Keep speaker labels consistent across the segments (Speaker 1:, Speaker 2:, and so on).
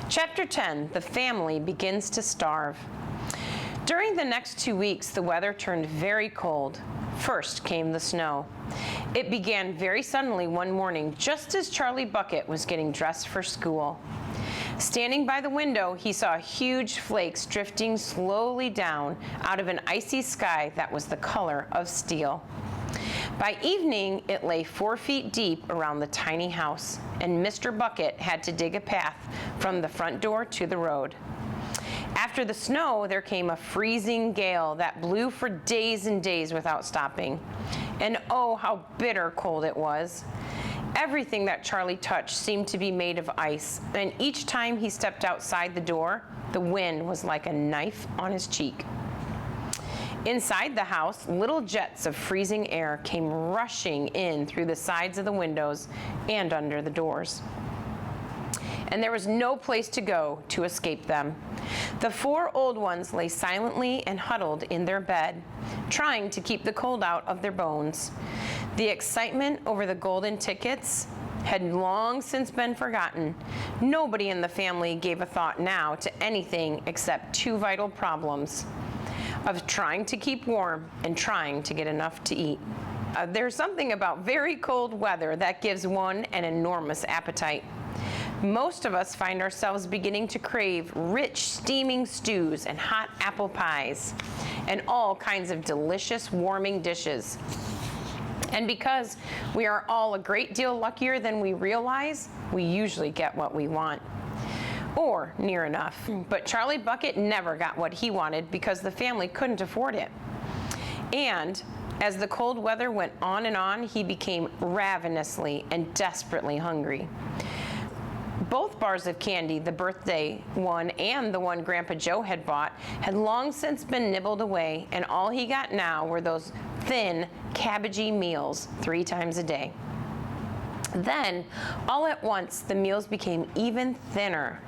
Speaker 1: Chapter 10, the family begins to starve. During the next 2 weeks, the weather turned very cold. First came the snow. It began very suddenly one morning, just as Charlie Bucket was getting dressed for school. Standing by the window, he saw huge flakes drifting slowly down out of an icy sky that was the color of steel. By evening, it lay 4 feet deep around the tiny house, and Mr. Bucket had to dig a path from the front door to the road. After the snow, there came a freezing gale that blew for days and days without stopping. And oh, how bitter cold it was. Everything that Charlie touched seemed to be made of ice, and each time he stepped outside the door, the wind was like a knife on his cheek. Inside the house, little jets of freezing air came rushing in through the sides of the windows and under the doors. And there was no place to go to escape them. The 4 old ones lay silently and huddled in their bed, trying to keep the cold out of their bones. The excitement over the golden tickets had long since been forgotten. Nobody in the family gave a thought now to anything except 2 vital problems of trying to keep warm and trying to get enough to eat. There's something about very cold weather that gives one an enormous appetite. Most of us find ourselves beginning to crave rich, steaming stews and hot apple pies and all kinds of delicious, warming dishes. And because we are all a great deal luckier than we realize, we usually get what we want. Or near enough. But Charlie Bucket never got what he wanted because the family couldn't afford it. And as the cold weather went on and on, he became ravenously and desperately hungry. Both bars of candy, the birthday one and the one Grandpa Joe had bought, had long since been nibbled away, and all he got now were those thin, cabbagey meals 3 times a day. Then, all at once, the meals became even thinner.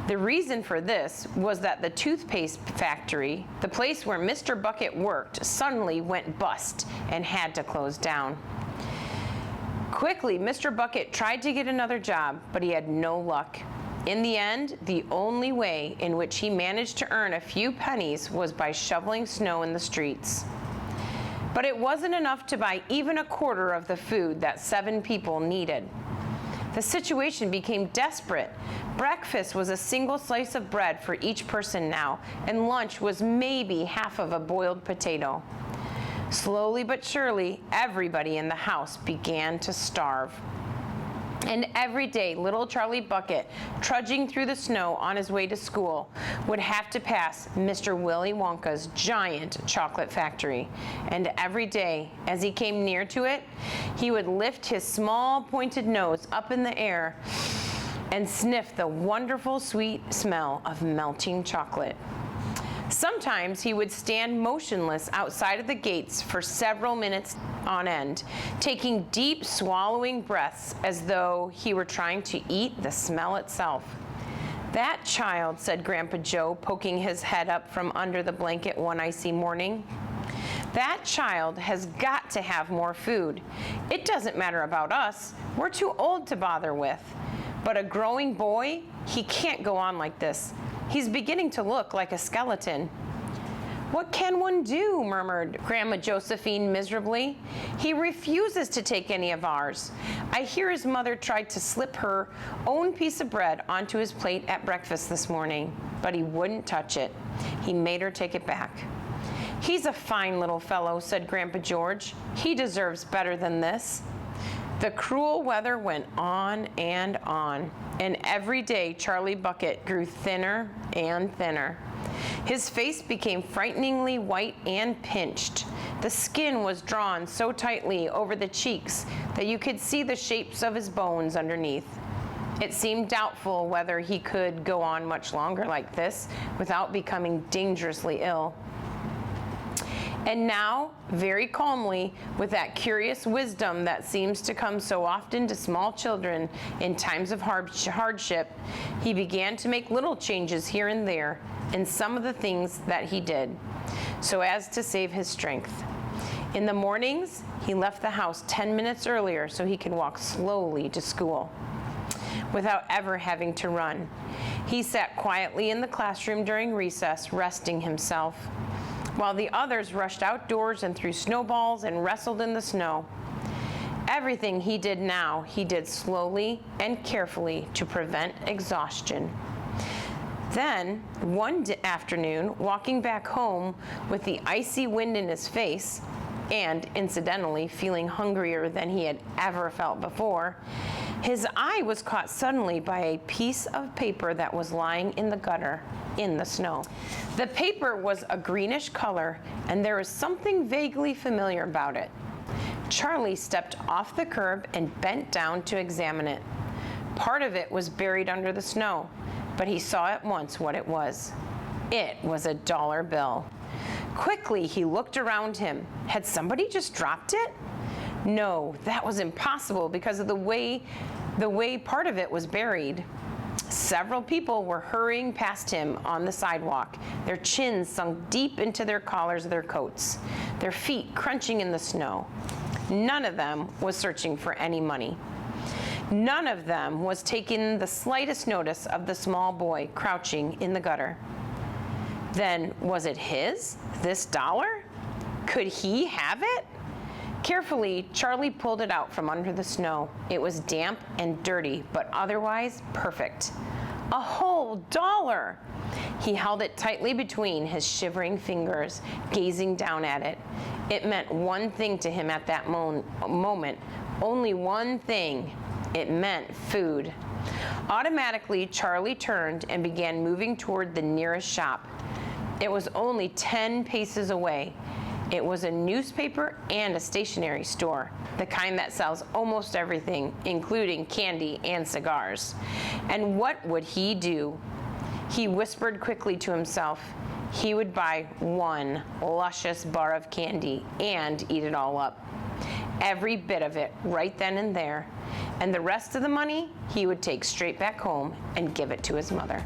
Speaker 1: The reason for this was that the toothpaste factory, the place where Mr. Bucket worked, suddenly went bust and had to close down. Quickly, Mr. Bucket tried to get another job, but he had no luck. In the end, the only way in which he managed to earn a few pennies was by shoveling snow in the streets. But it wasn't enough to buy even a quarter of the food that 7 people needed. The situation became desperate. Breakfast was a single slice of bread for each person now, and lunch was maybe half of a boiled potato. Slowly but surely, everybody in the house began to starve. And every day, little Charlie Bucket, trudging through the snow on his way to school, would have to pass Mr. Willy Wonka's giant chocolate factory. And every day, as he came near to it, he would lift his small pointed nose up in the air and sniff the wonderful sweet smell of melting chocolate. Sometimes he would stand motionless outside of the gates for several minutes on end, taking deep swallowing breaths as though he were trying to eat the smell itself. "That child," said Grandpa Joe, poking his head up from under the blanket one icy morning, "that child has got to have more food. It doesn't matter about us. We're too old to bother with. But a growing boy, he can't go on like this. He's beginning to look like a skeleton." "What can one do?" murmured Grandma Josephine miserably. "He refuses to take any of ours. I hear his mother tried to slip her own piece of bread onto his plate at breakfast this morning, but he wouldn't touch it. He made her take it back." "He's a fine little fellow," said Grandpa George. "He deserves better than this." The cruel weather went on, and every day Charlie Bucket grew thinner and thinner. His face became frighteningly white and pinched. The skin was drawn so tightly over the cheeks that you could see the shapes of his bones underneath. It seemed doubtful whether he could go on much longer like this without becoming dangerously ill. And now, very calmly, with that curious wisdom that seems to come so often to small children in times of hardship, he began to make little changes here and there in some of the things that he did, so as to save his strength. In the mornings, he left the house 10 minutes earlier so he could walk slowly to school without ever having to run. He sat quietly in the classroom during recess, resting himself, while the others rushed outdoors and threw snowballs and wrestled in the snow. Everything he did now, he did slowly and carefully to prevent exhaustion. Then, one afternoon, walking back home with the icy wind in his face, and incidentally feeling hungrier than he had ever felt before, his eye was caught suddenly by a piece of paper that was lying in the gutter in the snow. The paper was a greenish color, and there was something vaguely familiar about it. Charlie stepped off the curb and bent down to examine it. Part of it was buried under the snow, but he saw at once what it was. It was a dollar bill. Quickly, he looked around him. Had somebody just dropped it? No, that was impossible because of the way part of it was buried. Several people were hurrying past him on the sidewalk, their chins sunk deep into their collars of their coats, their feet crunching in the snow. None of them was searching for any money. None of them was taking the slightest notice of the small boy crouching in the gutter. Then, was it his, this dollar? Could he have it? Carefully, Charlie pulled it out from under the snow. It was damp and dirty, but otherwise perfect. A whole dollar! He held it tightly between his shivering fingers, gazing down at it. It meant one thing to him at that moment, only one thing. It meant food. Automatically, Charlie turned and began moving toward the nearest shop. It was only 10 paces away. It was a newspaper and a stationery store, the kind that sells almost everything, including candy and cigars. And what would he do? He whispered quickly to himself. He would buy one luscious bar of candy and eat it all up. Every bit of it right then and there. And the rest of the money he would take straight back home and give it to his mother.